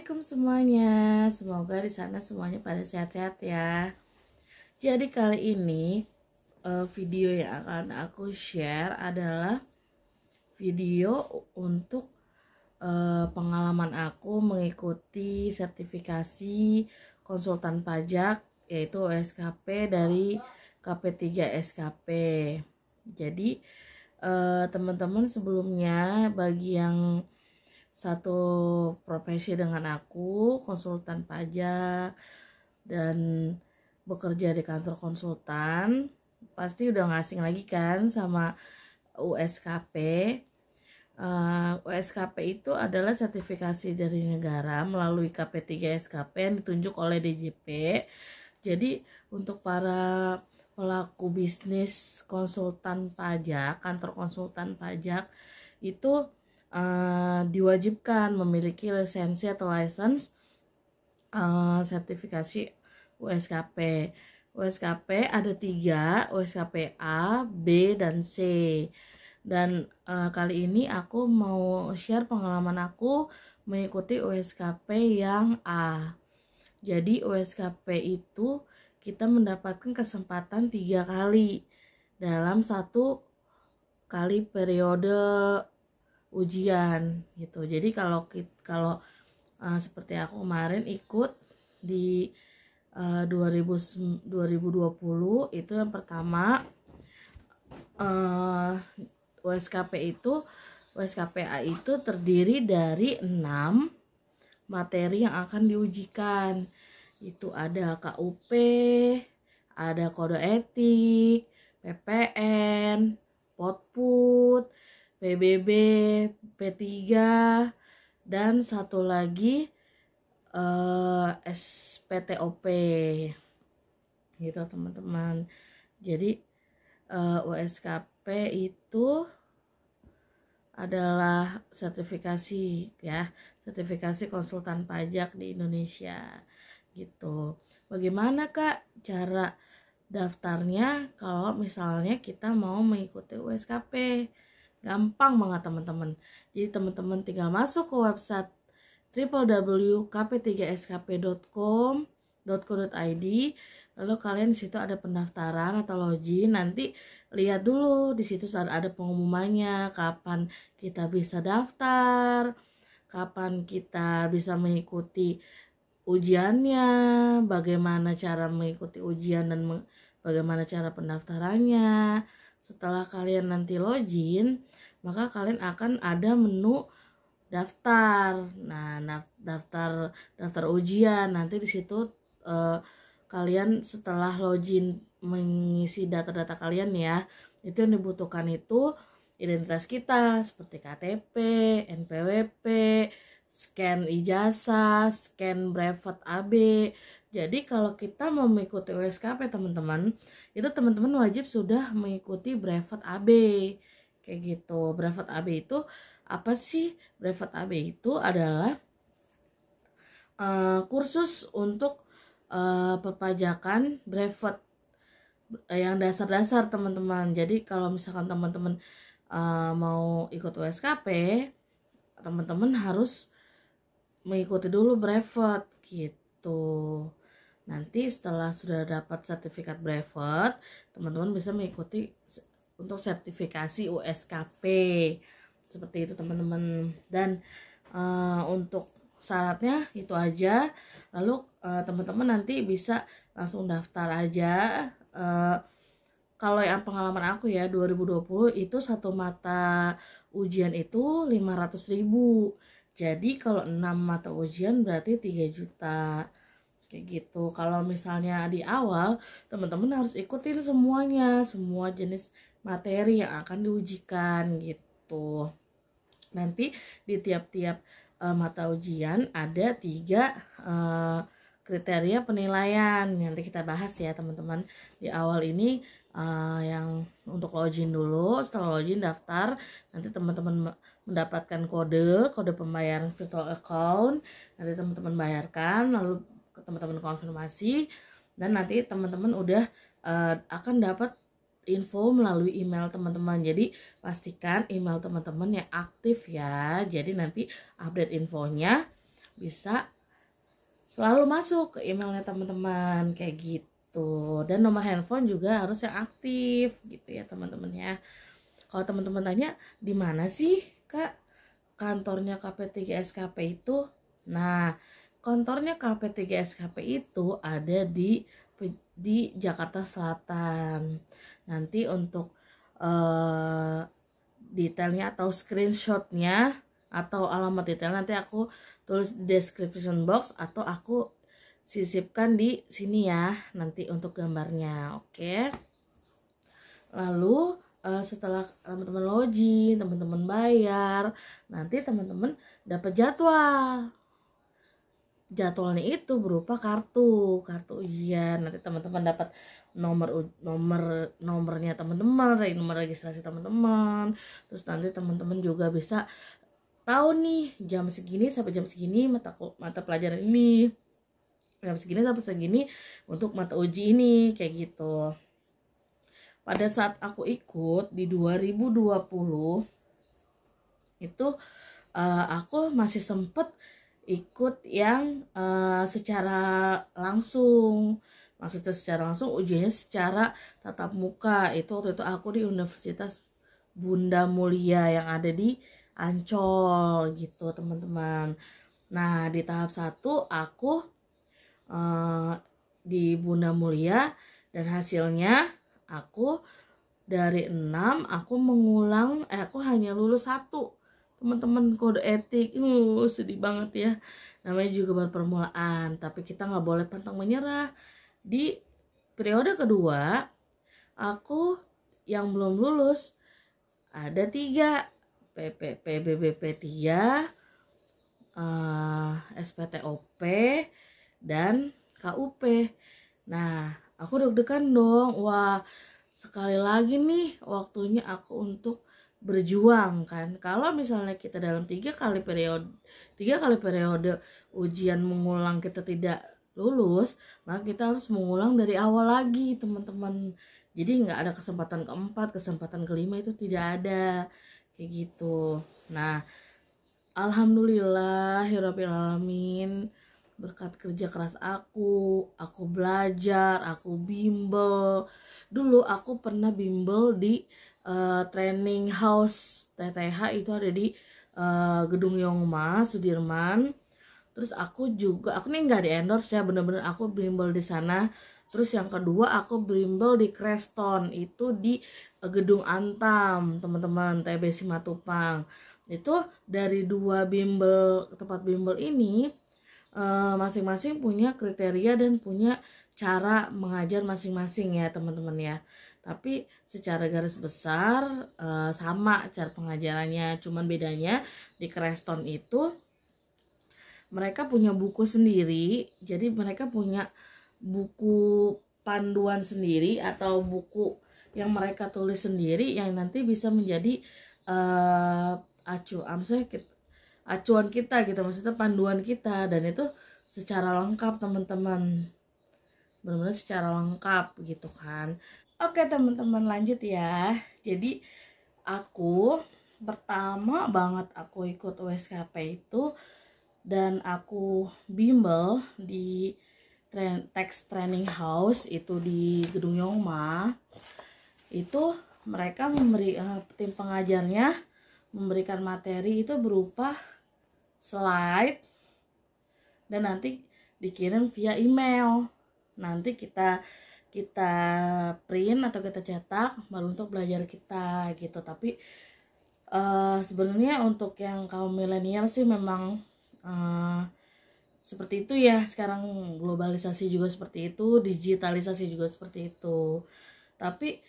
Assalamualaikum semuanya. Semoga di sana semuanya pada sehat-sehat ya. Jadi kali ini video yang akan aku share adalah video untuk pengalaman aku mengikuti sertifikasi konsultan pajak yaitu OSKP dari KP3 SKP. Jadi teman-teman sebelumnya bagi yang satu profesi dengan aku, konsultan pajak dan bekerja di kantor konsultan, pasti udah nggak asing lagi kan sama USKP. USKP itu adalah sertifikasi dari negara melalui KP3 SKP yang ditunjuk oleh DJP. Jadi untuk para pelaku bisnis konsultan pajak, kantor konsultan pajak itu diwajibkan memiliki lisensi atau license sertifikasi USKP. USKP ada 3, USKP A, B, dan C. Dan kali ini aku mau share pengalaman aku mengikuti USKP yang A. Jadi USKP itu kita mendapatkan kesempatan 3 kali dalam 1 kali periode ujian gitu. Jadi kalau seperti aku kemarin ikut di 2020 itu yang pertama USKP A itu terdiri dari 6 materi yang akan diujikan. Itu ada KUP, ada kode etik, PPN, Potput, PBB, P3, dan satu lagi SPTOP gitu teman-teman. Jadi USKP itu adalah sertifikasi ya, sertifikasi konsultan pajak di Indonesia gitu. Bagaimana Kak cara daftarnya kalau misalnya kita mau mengikuti USKP? Gampang banget teman-teman. Jadi teman-teman tinggal masuk ke website www.kp3skp.com.co.id. Lalu kalian di situ ada pendaftaran atau login. Nanti lihat dulu di situ ada pengumumannya, kapan kita bisa daftar, kapan kita bisa mengikuti ujiannya, bagaimana cara mengikuti ujian dan bagaimana cara pendaftarannya. Setelah kalian nanti login, maka kalian akan ada menu daftar. Nah, daftar ujian. Nanti di situ kalian setelah login mengisi data-data kalian ya, itu yang dibutuhkan itu identitas kita seperti KTP, NPWP, scan ijazah, scan brevet AB. Jadi kalau kita mau mengikuti USKP teman-teman, itu teman-teman wajib sudah mengikuti brevet AB. Kayak gitu. Brevet AB itu apa sih? Brevet AB itu adalah kursus untuk perpajakan brevet yang dasar-dasar teman-teman. Jadi kalau misalkan teman-teman mau ikut USKP, teman-teman harus mengikuti dulu brevet gitu. Nanti setelah sudah dapat sertifikat brevet, teman-teman bisa mengikuti untuk sertifikasi USKP seperti itu teman-teman. Dan untuk syaratnya itu aja. Lalu teman-teman nanti bisa langsung daftar aja. Kalau yang pengalaman aku ya 2020 itu satu mata ujian itu 500.000. Jadi kalau 6 mata ujian berarti 3 juta. Kayak gitu. Kalau misalnya di awal teman-teman harus ikutin semuanya, semua jenis materi yang akan diujikan gitu. Nanti di tiap-tiap mata ujian ada 3 kriteria penilaian. Nanti kita bahas ya teman-teman. Di awal ini yang untuk login dulu. Setelah login daftar, nanti teman-teman mendapatkan kode pembayaran virtual account. Nanti teman-teman bayarkan, lalu teman-teman konfirmasi, dan nanti teman-teman udah akan dapat info melalui email teman-teman. Jadi pastikan email teman-teman yang aktif ya. Jadi nanti update infonya bisa selalu masuk ke emailnya teman-teman kayak gitu. Dan nomor handphone juga harus yang aktif gitu ya teman-teman ya. Kalau teman-teman tanya di mana sih Kak kantornya KP3SKP itu? Nah, kantornya KP3SKP itu ada di Jakarta Selatan. Nanti untuk detailnya atau screenshotnya atau alamat detail nanti aku tulis di description box atau aku sisipkan di sini ya nanti untuk gambarnya. Oke. Lalu setelah teman-teman login, teman-teman bayar, nanti teman-teman dapat jadwal. Jadwalnya itu berupa kartu ujian. Nanti teman-teman dapat nomornya teman-teman, nomor registrasi teman-teman. Terus nanti teman-teman juga bisa tahu nih jam segini sampai jam segini mata pelajaran ini, jam segini sampai segini untuk mata uji ini kayak gitu. Pada saat aku ikut di 2020 itu aku masih sempet ikut yang secara langsung. Maksudnya secara langsung ujiannya secara tatap muka. Itu waktu itu aku di Universitas Bunda Mulia yang ada di Ancol gitu teman-teman. Nah di tahap 1 aku di Bunda Mulia dan hasilnya aku dari 6 aku mengulang aku hanya lulus 1 teman-teman kode etik. Sedih banget ya, namanya juga baru permulaan, tapi kita nggak boleh pantang menyerah. Di periode kedua aku yang belum lulus ada 3, PBBP 3, SPTOP dan KUP. Nah aku deg-degan dong, wah sekali lagi nih waktunya aku untuk berjuang kan. Kalau misalnya kita dalam 3 kali periode ujian mengulang kita tidak lulus, maka kita harus mengulang dari awal lagi teman-teman. Jadi nggak ada kesempatan keempat, kesempatan kelima itu tidak ada kayak gitu. Nah alhamdulillahirabbil alamin, berkat kerja keras aku belajar, aku bimbel. Dulu aku pernah bimbel di training house TTH, itu ada di Gedung Yongma Sudirman. Terus aku nih nggak di endorse ya, bener-bener aku bimbel di sana. Terus yang kedua aku bimbel di Creston, itu di Gedung Antam teman-teman, TB Simatupang. Itu dari 2 tempat bimbel ini masing-masing punya kriteria dan punya cara mengajar masing-masing ya teman-teman ya. Tapi secara garis besar sama cara pengajarannya, cuman bedanya di Creston itu mereka punya buku sendiri. Jadi mereka punya buku panduan sendiri atau buku yang mereka tulis sendiri yang nanti bisa menjadi acuan kita gitu, maksudnya panduan kita, dan itu secara lengkap teman-teman, benar-benar secara lengkap gitu kan. Oke teman-teman lanjut ya. Jadi aku pertama banget aku ikut USKP itu dan aku bimbel di Text Training House itu di Gedung Yongma. Itu mereka tim pengajarnya memberikan materi itu berupa slide dan nanti dikirim via email. Nanti kita print atau kita cetak baru untuk belajar kita gitu. Tapi sebenarnya untuk yang kaum milenial sih memang seperti itu ya. Sekarang globalisasi juga seperti itu, digitalisasi juga seperti itu. Tapi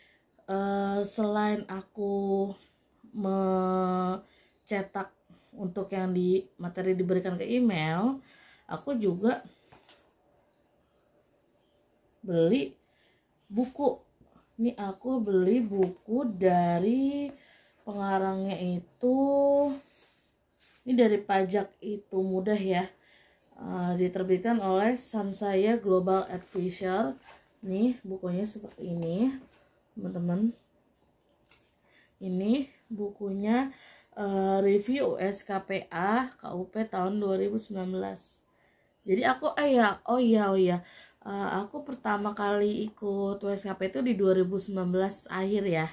selain aku mencetak untuk yang di materi diberikan ke email, aku juga beli buku. Ini aku beli buku dari pengarangnya itu, ini dari Pajak Itu Mudah ya, diterbitkan oleh Sansaya Global Advisor. Nih bukunya seperti ini teman-teman. Ini bukunya review USKPA KUP tahun 2019. Jadi aku aku pertama kali ikut USKP itu di 2019 akhir ya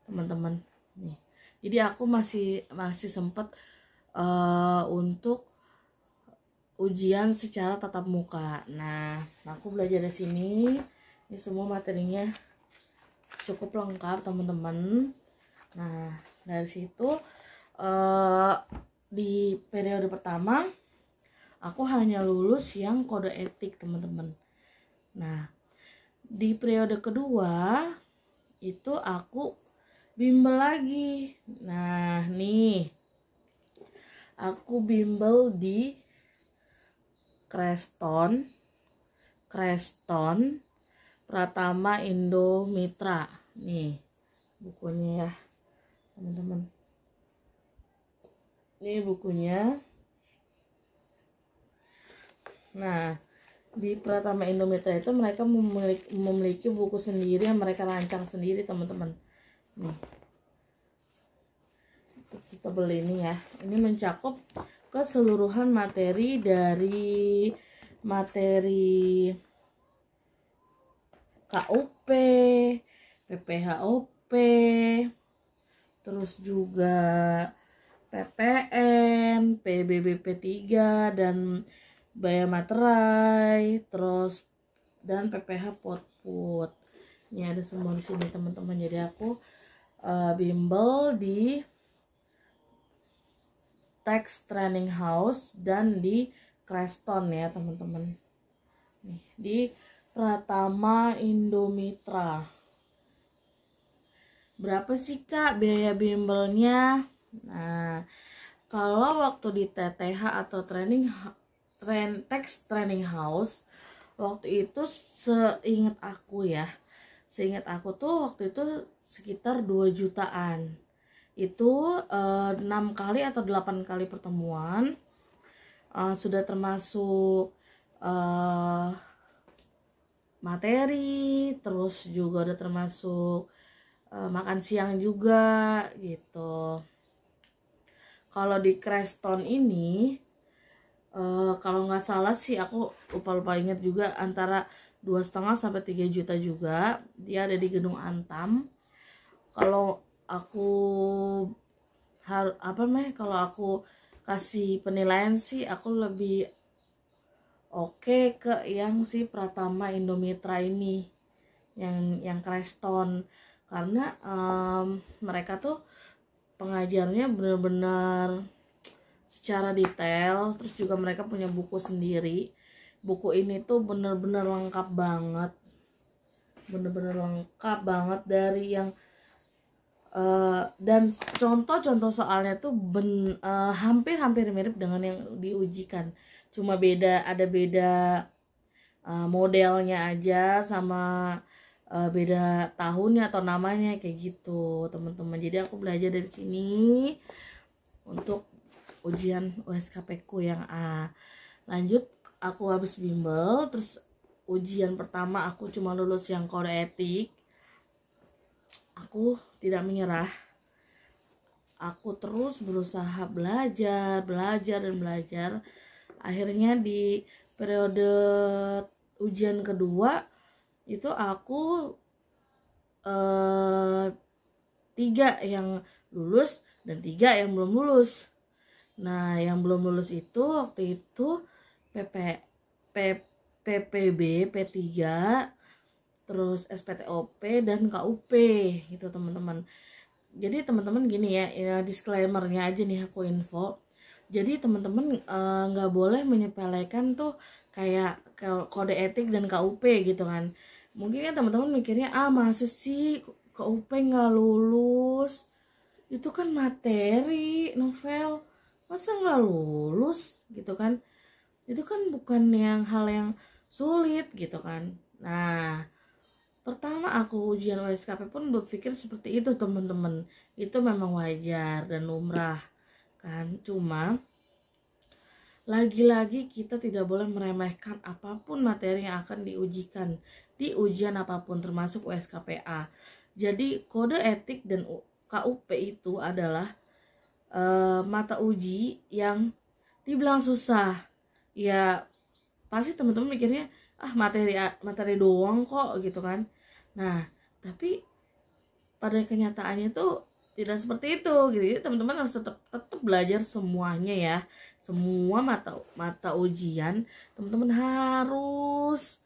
teman-teman nih. Jadi aku masih sempet untuk ujian secara tatap muka. Nah, aku belajar di sini. Ini semua materinya cukup lengkap teman-teman. Nah, dari situ di periode pertama aku hanya lulus yang kode etik teman-teman. Nah, di periode kedua itu aku bimbel lagi. Nah, nih aku bimbel di Creston Pratama Indo Mitra. Nih bukunya ya teman-teman. Ini bukunya. Nah, di Pratama Indo Mitra itu mereka memiliki buku sendiri yang mereka rancang sendiri teman-teman. Nih, setebel ini ya. Ini mencakup keseluruhan materi dari materi KUP, PPHOP, terus juga PPN, PBBP 3 dan Baya Materai, terus dan PPH Potput. Ini ada semua di sini teman-teman. Jadi aku bimbel di Tax Training House dan di Creston ya teman-teman. Nih, di Pratama Indo Mitra. Berapa sih Kak biaya bimbelnya? Nah, kalau waktu di TTH atau Tax Training House, waktu itu seingat aku tuh waktu itu sekitar 2 jutaan. Itu 6 kali atau 8 kali pertemuan, sudah termasuk materi, terus juga udah termasuk makan siang juga gitu. Kalau di Creston ini kalau nggak salah sih, aku lupa ingat juga, antara 2,5 sampai 3 juta juga. Dia ada di Gedung Antam. Kalau aku kalau aku kasih penilaian sih, aku lebih oke ke yang si Pratama Indo Mitra ini, yang Creston, karena mereka tuh pengajarnya bener-bener secara detail. Terus juga mereka punya buku sendiri. Buku ini tuh bener-bener lengkap banget, dari yang dan contoh-contoh soalnya tuh hampir mirip dengan yang diujikan. Cuma ada beda modelnya aja, sama beda tahunnya atau namanya kayak gitu teman-teman. Jadi aku belajar dari sini untuk ujian USKP ku yang A. Lanjut, aku habis bimbel, terus ujian pertama aku cuma lulus yang kode etik. Aku tidak menyerah. Aku terus berusaha belajar. Akhirnya di periode ujian kedua itu aku 3 yang lulus dan 3 yang belum lulus. Nah, yang belum lulus itu waktu itu PPB P3, terus SPTOP dan KUP gitu teman-teman. Jadi teman-teman gini ya, disclaimernya aja nih aku info. Jadi teman-teman nggak boleh menyepelekan tuh kayak kode etik dan KUP gitu kan. Mungkin kan teman-teman mikirnya, masa sih KUP nggak lulus, itu kan materi novel, masa nggak lulus gitu kan. Itu kan bukan hal yang sulit gitu kan. Nah, pertama aku ujian USKP pun berpikir seperti itu teman-teman. Itu memang wajar dan lumrah kan. Cuma lagi-lagi kita tidak boleh meremehkan apapun materi yang akan diujikan di ujian apapun, termasuk USKPA. Jadi kode etik dan KUP itu adalah mata uji yang dibilang susah. Ya pasti teman-teman mikirnya materi doang kok gitu kan. Nah tapi pada kenyataannya tuh tidak seperti itu gitu. Jadi teman-teman harus tetap belajar semuanya ya. Semua mata ujian teman-teman harus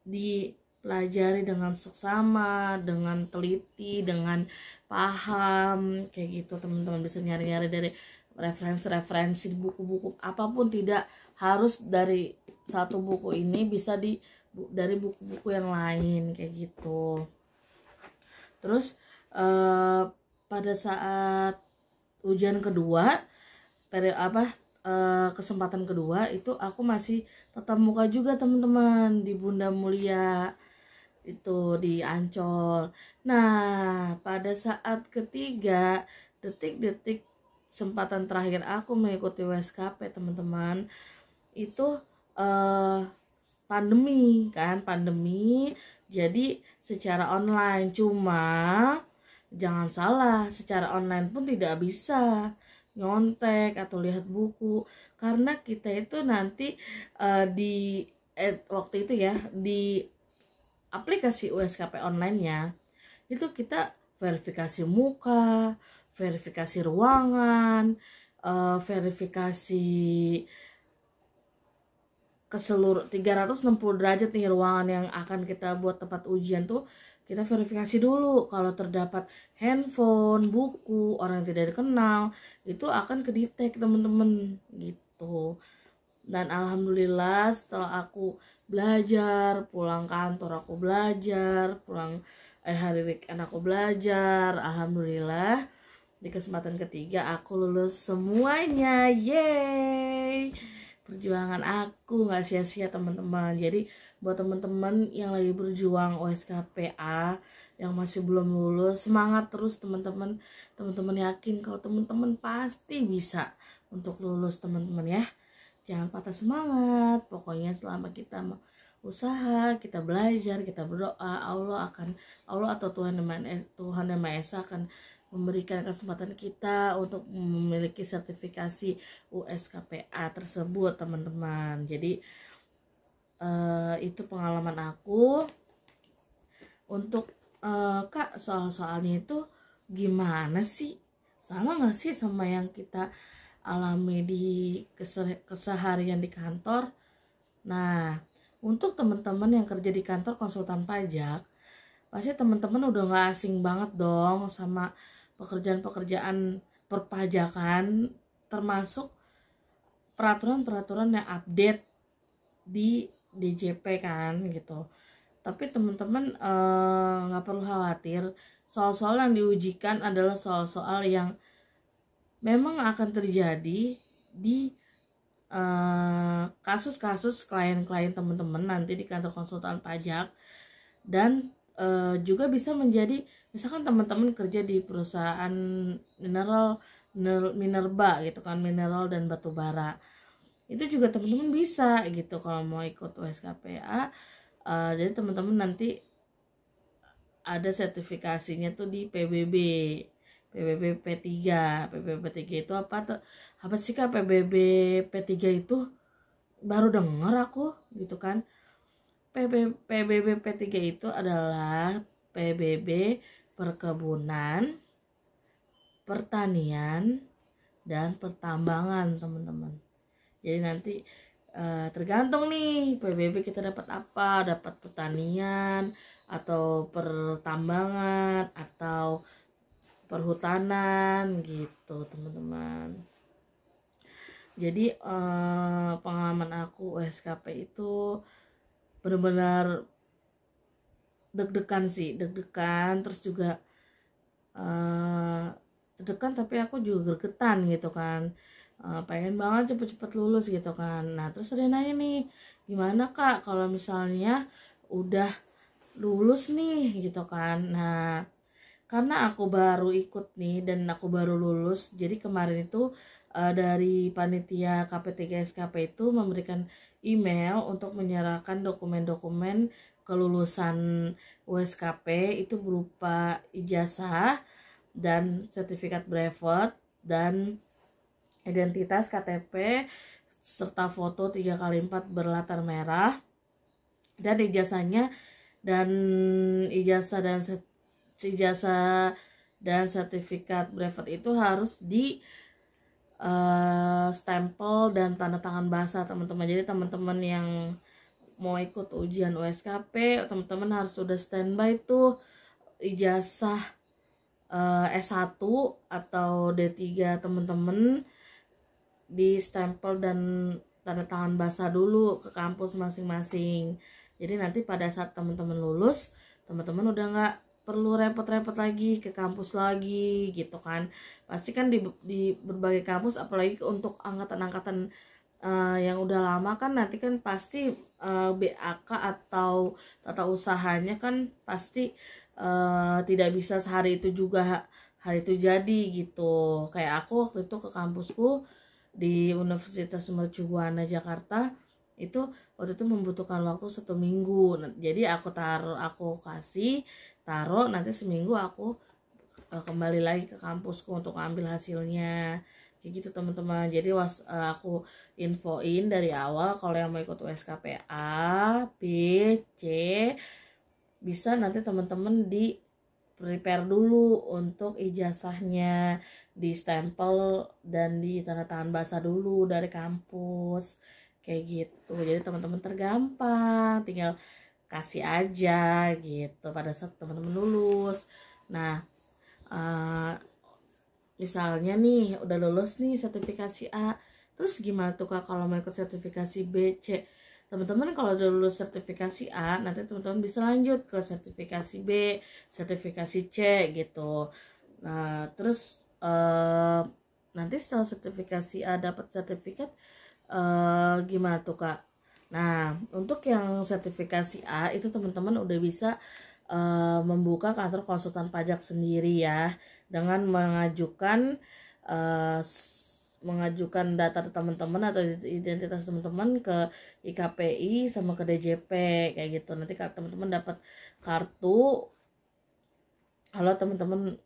dipelajari dengan seksama, dengan teliti, dengan paham kayak gitu. Teman-teman bisa nyari-nyari dari referensi di buku-buku apapun, tidak harus dari satu buku ini, bisa dari buku-buku yang lain kayak gitu. Terus pada saat ujian kedua kesempatan kedua itu aku masih tatap muka juga teman-teman di Bunda Mulia itu di Ancol. Nah pada saat ketiga, detik-detik kesempatan terakhir aku mengikuti WSKP teman-teman, itu pandemi kan, jadi secara online. Cuma jangan salah, secara online pun tidak bisa nyontek atau lihat buku, karena kita itu nanti waktu itu ya di aplikasi USKP online-nya itu kita verifikasi muka, verifikasi ruangan, verifikasi ke seluruh 360 derajat nih ruangan yang akan kita buat tempat ujian tuh. Kita verifikasi dulu, kalau terdapat handphone, buku, orang yang tidak dikenal, itu akan kedetek teman-teman gitu. Dan alhamdulillah setelah aku belajar, pulang kantor aku belajar, hari weekend aku belajar, alhamdulillah di kesempatan ketiga aku lulus semuanya. Yeay, perjuangan aku nggak sia-sia teman-teman. Jadi buat teman-teman yang lagi berjuang OSKPA yang masih belum lulus, semangat terus teman-teman. Teman-teman yakin kalau teman-teman pasti bisa untuk lulus teman-teman ya. Jangan patah semangat. Pokoknya selama kita usaha, kita belajar, kita berdoa, Allah atau Tuhan Yang Maha Esa akan memberikan kesempatan kita untuk memiliki sertifikasi USKPA tersebut teman-teman. Jadi itu pengalaman aku untuk Kak, soal-soalnya itu gimana sih, sama gak sih sama yang kita alami di keseharian di kantor? Nah untuk teman-teman yang kerja di kantor konsultan pajak, pasti teman-teman udah gak asing banget dong sama pekerjaan-pekerjaan perpajakan, termasuk peraturan-peraturan yang update di DJP kan gitu. Tapi teman-teman nggak perlu khawatir, soal-soal yang diujikan adalah soal-soal yang memang akan terjadi di kasus-kasus klien-klien teman-teman nanti di kantor konsultan pajak. Dan juga bisa menjadi, misalkan teman-teman kerja di perusahaan minerba gitu kan, mineral dan batu bara, itu juga teman-teman bisa gitu kalau mau ikut USKPA. Jadi teman-teman nanti ada sertifikasinya tuh di PBB P3. PBB P3 itu apa sih Kak? PBB P3 itu baru denger aku gitu kan. PBB P3 itu adalah PBB perkebunan, pertanian, dan pertambangan teman-teman. Jadi nanti tergantung nih PBB kita dapat apa, dapat pertanian atau pertambangan atau perhutanan gitu teman-teman. Jadi pengalaman aku USKP itu benar-benar deg-degan, terus juga deg-degan, tapi aku juga gregetan gitu kan. Pengen banget cepet-cepet lulus gitu kan. Nah terus ada nanya nih, gimana Kak kalau misalnya udah lulus nih gitu kan. Nah karena aku baru ikut nih dan aku baru lulus, jadi kemarin itu dari panitia KP3SKP itu memberikan email untuk menyerahkan dokumen-dokumen kelulusan USKP itu berupa ijazah dan sertifikat brevet dan identitas KTP serta foto 3x4 berlatar merah, dan ijazahnya dan ijazah dan sertifikat brevet itu harus di stempel dan tanda tangan basah teman-teman. Jadi teman-teman yang mau ikut ujian USKP, teman-teman harus sudah standby tuh ijazah S1 atau D3 teman-teman di stempel dan tanda tangan basah dulu ke kampus masing-masing. Jadi nanti pada saat teman-teman lulus, teman-teman udah nggak perlu repot-repot lagi ke kampus lagi gitu kan. Pasti kan di berbagai kampus, apalagi untuk angkatan-angkatan yang udah lama kan, nanti kan pasti BAK atau tata usahanya kan pasti tidak bisa sehari itu juga hari itu jadi gitu. Kayak aku waktu itu ke kampusku di Universitas Mercubuana Jakarta itu waktu itu membutuhkan waktu 1 minggu. Jadi aku taruh nanti seminggu aku kembali lagi ke kampusku untuk ambil hasilnya kayak gitu teman-teman. Jadi aku infoin dari awal kalau yang mau ikut USKP A, B, C bisa nanti teman-teman di prepare dulu untuk ijazahnya, di stempel dan di tanda tangan basah dulu dari kampus kayak gitu. Jadi teman-teman tergampang, tinggal kasih aja gitu pada saat teman-teman lulus. Nah misalnya nih udah lulus nih sertifikasi A, terus gimana tuh Kak kalau mau ikut sertifikasi B, C? Teman-teman kalau udah lulus sertifikasi A, nanti teman-teman bisa lanjut ke sertifikasi B, sertifikasi C gitu. Nah terus nanti setelah sertifikasi A dapat sertifikat, gimana tuh Kak? Nah untuk yang sertifikasi A itu teman-teman udah bisa membuka kantor konsultan pajak sendiri ya, dengan mengajukan data teman-teman atau identitas teman-teman ke IKPI sama ke DJP kayak gitu. Nanti teman-teman dapat kartu kalau teman-teman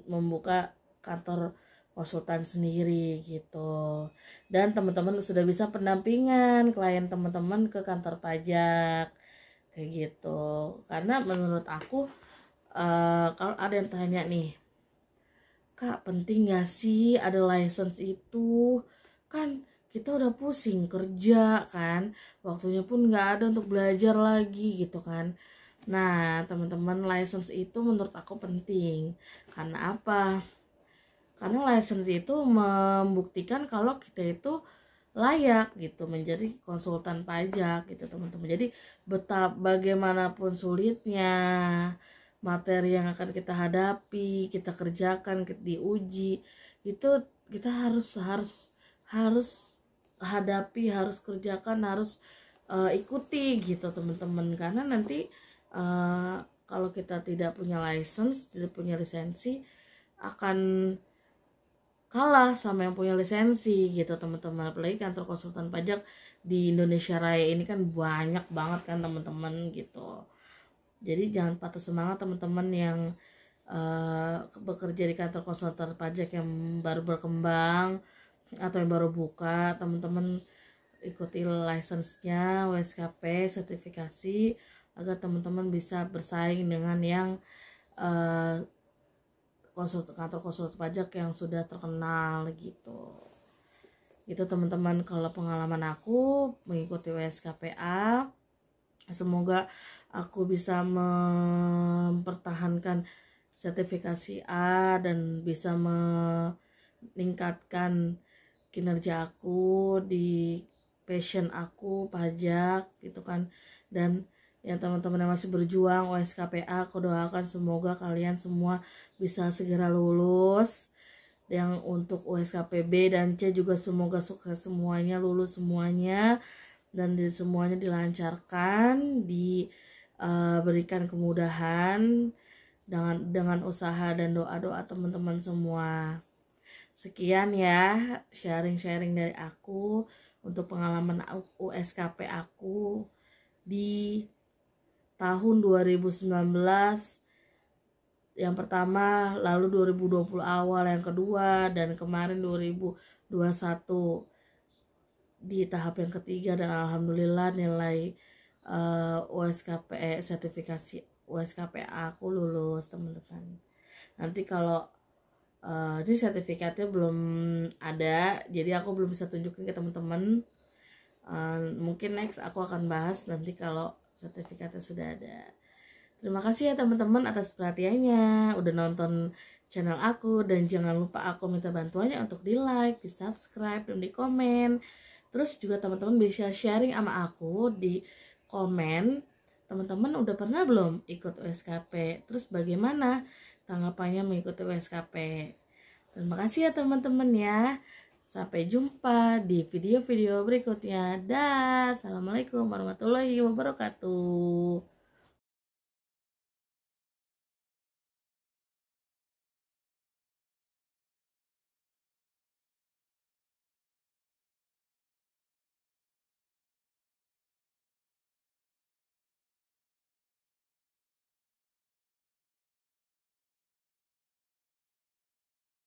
membuka kantor konsultan sendiri gitu. Dan teman-teman sudah bisa pendampingan klien teman-teman ke kantor pajak kayak gitu. Karena menurut aku kalau ada yang tanya nih, Kak penting gak sih ada license itu? Kan kita udah pusing kerja kan, waktunya pun gak ada untuk belajar lagi gitu kan. Nah teman-teman, license itu menurut aku penting. Karena apa? Karena license itu membuktikan kalau kita itu layak gitu menjadi konsultan pajak gitu teman-teman. Jadi bagaimanapun sulitnya materi yang akan kita hadapi, kita kerjakan, diuji, itu kita harus hadapi, harus kerjakan, harus ikuti gitu teman-teman. Karena nanti kalau kita tidak punya license, tidak punya lisensi, akan kalah sama yang punya lisensi gitu teman-teman. Apalagi kantor konsultan pajak di Indonesia Raya ini kan banyak banget kan teman-teman gitu. Jadi jangan patah semangat teman-teman yang bekerja di kantor konsultan pajak yang baru berkembang atau yang baru buka. Teman-teman ikuti license-nya, USKP, sertifikasi, agar teman-teman bisa bersaing dengan yang kantor konsultan pajak yang sudah terkenal gitu. Itu teman-teman kalau pengalaman aku mengikuti WSKPA. Semoga aku bisa mempertahankan sertifikasi A dan bisa meningkatkan kinerja aku di passion aku pajak gitu kan. Dan yang teman-teman yang masih berjuang OSKPA, aku doakan semoga kalian semua bisa segera lulus. Yang untuk OSKPB dan C juga semoga sukses semuanya, lulus semuanya, dan semuanya dilancarkan, diberikan kemudahan dengan usaha dan doa-doa teman-teman semua. Sekian ya sharing-sharing dari aku untuk pengalaman USKP aku di tahun 2019 yang pertama, lalu 2020 awal yang kedua, dan kemarin 2021 di tahap yang ketiga, dan alhamdulillah nilai USKP sertifikasi USKP aku lulus teman-teman. Nanti kalau ini sertifikatnya belum ada, jadi aku belum bisa tunjukin ke teman-teman. Mungkin next aku akan bahas nanti kalau sertifikatnya sudah ada. Terima kasih ya teman-teman atas perhatiannya, udah nonton channel aku, dan jangan lupa aku minta bantuannya untuk di like, di subscribe, dan di komen. Terus juga teman-teman bisa sharing sama aku di komen, teman-teman udah pernah belum ikut USKP? Terus bagaimana tanggapannya mengikuti USKP? Terima kasih ya teman-teman ya. Sampai jumpa di video-video berikutnya. Dah, assalamualaikum warahmatullahi wabarakatuh.